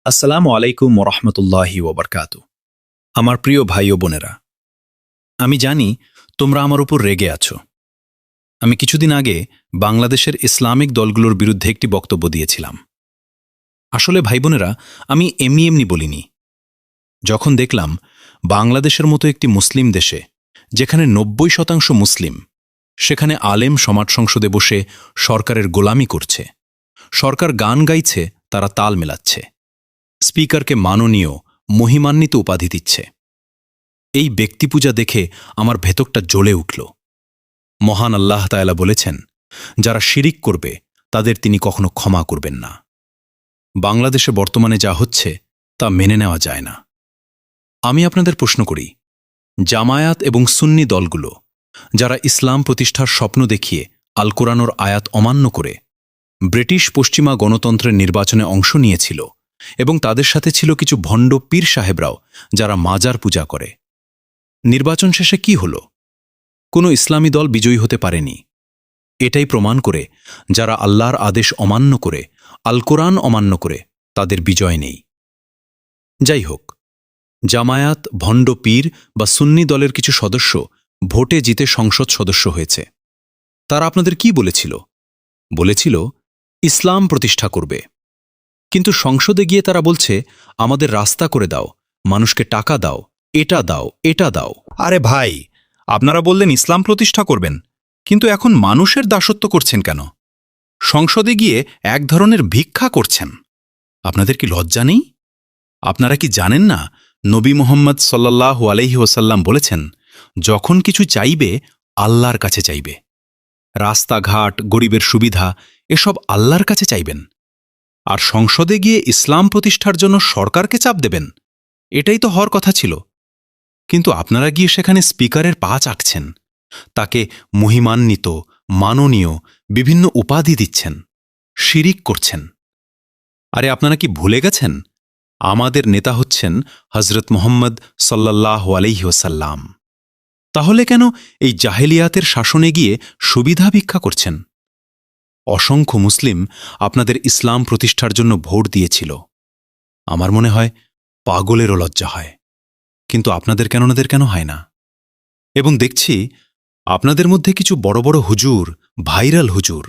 আসসালামু আলাইকুম ওরহমতুল্লাহি ওবরকাতু। আমার প্রিয় ভাই ও বোনেরা, আমি জানি তোমরা আমার উপর রেগে আছো। আমি কিছুদিন আগে বাংলাদেশের ইসলামিক দলগুলোর বিরুদ্ধে একটি বক্তব্য দিয়েছিলাম। আসলে ভাই বোনেরা, আমি এমনি বলিনি। যখন দেখলাম বাংলাদেশের মতো একটি মুসলিম দেশে, যেখানে ৯০% মুসলিম, সেখানে আলেম সমাজ সংসদে বসে সরকারের গোলামি করছে, সরকার গান গাইছে, তারা তাল মেলাচ্ছে, স্পিকারকে মাননীয় মহিমান্বিত উপাধি দিচ্ছে, এই ব্যক্তিপূজা দেখে আমার ভেতরটা জ্বলে উঠল। মহান আল্লাহ তাআলা বলেছেন, যারা শিরিক করবে তাদের তিনি কখনো ক্ষমা করবেন না। বাংলাদেশে বর্তমানে যা হচ্ছে তা মেনে নেওয়া যায় না। আমি আপনাদের প্রশ্ন করি, জামায়াত এবং সুন্নি দলগুলো যারা ইসলাম প্রতিষ্ঠার স্বপ্ন দেখিয়ে আল কোরআনের আয়াত অমান্য করে ব্রিটিশ পশ্চিমা গণতন্ত্রের নির্বাচনে অংশ নিয়েছিল, এবং তাদের সাথে ছিল কিছু ভণ্ড পীর সাহেবরাও যারা মাজার পূজা করে, নির্বাচন শেষে কি হল? কোনো ইসলামী দল বিজয়ী হতে পারেনি। এটাই প্রমাণ করে যারা আল্লাহর আদেশ অমান্য করে, আল কোরআন অমান্য করে, তাদের বিজয় নেই। যাই হোক, জামায়াত, ভণ্ড পীর বা সুন্নি দলের কিছু সদস্য ভোটে জিতে সংসদ সদস্য হয়েছে। তারা আপনাদের কি বলেছিল? বলেছিল ইসলাম প্রতিষ্ঠা করবে। কিন্তু সংসদে গিয়ে তারা বলছে, আমাদের রাস্তা করে দাও, মানুষকে টাকা দাও, এটা দাও। আরে ভাই, আপনারা বললেন ইসলাম প্রতিষ্ঠা করবেন, কিন্তু এখন মানুষের দাসত্ব করছেন কেন? সংসদে গিয়ে এক ধরনের ভিক্ষা করছেন। আপনাদের কি লজ্জা নেই? আপনারা কি জানেন না, নবী মুহাম্মদ সাল্লাল্লাহু আলাইহি ওয়াসাল্লাম বলেছেন, যখন কিছু চাইবে আল্লাহর কাছে চাইবে। রাস্তাঘাট, গরিবের সুবিধা, এসব আল্লাহর কাছে চাইবেন। আর সংসদে গিয়ে ইসলাম প্রতিষ্ঠার জন্য সরকারকে চাপ দেবেন, এটাই তো হওয়ার কথা ছিল। কিন্তু আপনারা গিয়ে সেখানে স্পিকারের পা চাটছেন, তাকে মহিমান্বিত, মাননীয় বিভিন্ন উপাধি দিচ্ছেন, শিরিক করছেন। আরে আপনারা কি ভুলে গেছেন, আমাদের নেতা হচ্ছেন হযরত মুহাম্মদ সাল্লাল্লাহু আলাইহি ওয়াসাল্লাম। তাহলে কেন এই জাহেলিয়াতের শাসনে গিয়ে সুবিধা ভিক্ষা করছেন? অসংখ্য মুসলিম আপনাদের ইসলাম প্রতিষ্ঠার জন্য ভোট দিয়েছিল। আমার মনে হয় পাগলেরও লজ্জা হয়, কিন্তু আপনাদের কেন হয় না? এবং দেখছি আপনাদের মধ্যে কিছু বড় বড় হুজুর, ভাইরাল হুজুর,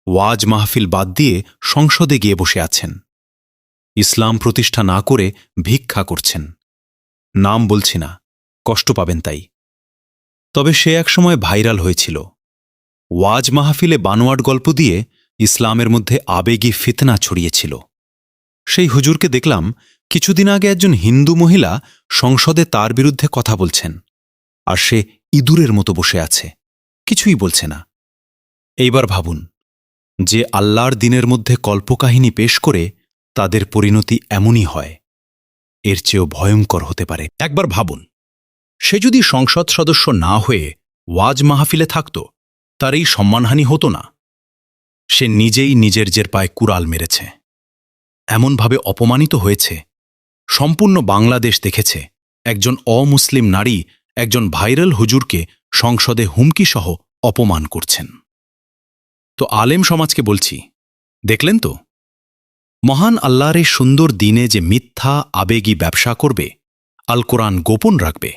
ওয়াজ মাহফিল বাদ দিয়ে সংসদে গিয়ে বসে আছেন, ইসলাম প্রতিষ্ঠা না করে ভিক্ষা করছেন। নাম বলছি না, কষ্ট পাবেন তাই। তবে সে একসময় ভাইরাল হয়েছিল। ওয়াজ মাহফিলে বানোয়াট গল্প দিয়ে ইসলামের মধ্যে আবেগী ফিতনা ছড়িয়েছিল। সেই হুজুরকে দেখলাম কিছুদিন আগে একজন হিন্দু মহিলা সংসদে তার বিরুদ্ধে কথা বলছেন, আর সে ইঁদুরের মতো বসে আছে, কিছুই বলছে না। এইবার ভাবুন, যে আল্লাহর দিনের মধ্যে কল্পকাহিনী পেশ করে তাদের পরিণতি এমনই হয়, এর চেয়েও ভয়ঙ্কর হতে পারে। একবার ভাবুন, সে যদি সংসদ সদস্য না হয়ে ওয়াজ মাহফিলে থাকত, তার এই সম্মানহানি হতো না। সে নিজেই নিজের জের পায়ে কুড়াল মেরেছে, এমনভাবে অপমানিত হয়েছে, সম্পূর্ণ বাংলাদেশ দেখেছে একজন অমুসলিম নারী একজন ভাইরাল হুজুরকে সংসদে হুমকিসহ অপমান করছেন। তো আলেম সমাজকে বলছি, দেখলেন তো, মহান আল্লাহর এই সুন্দর দিনে যে মিথ্যা আবেগী ব্যবসা করবে, আল কোরআন গোপন রাখবে,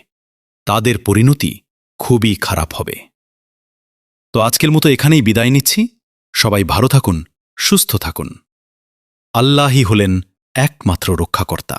তাদের পরিণতি খুবই খারাপ হবে। তো আজকের মতো এখানেই বিদায় নিচ্ছি। সবাই ভালো থাকুন, সুস্থ থাকুন। আল্লাহই হলেন একমাত্র রক্ষাকর্তা।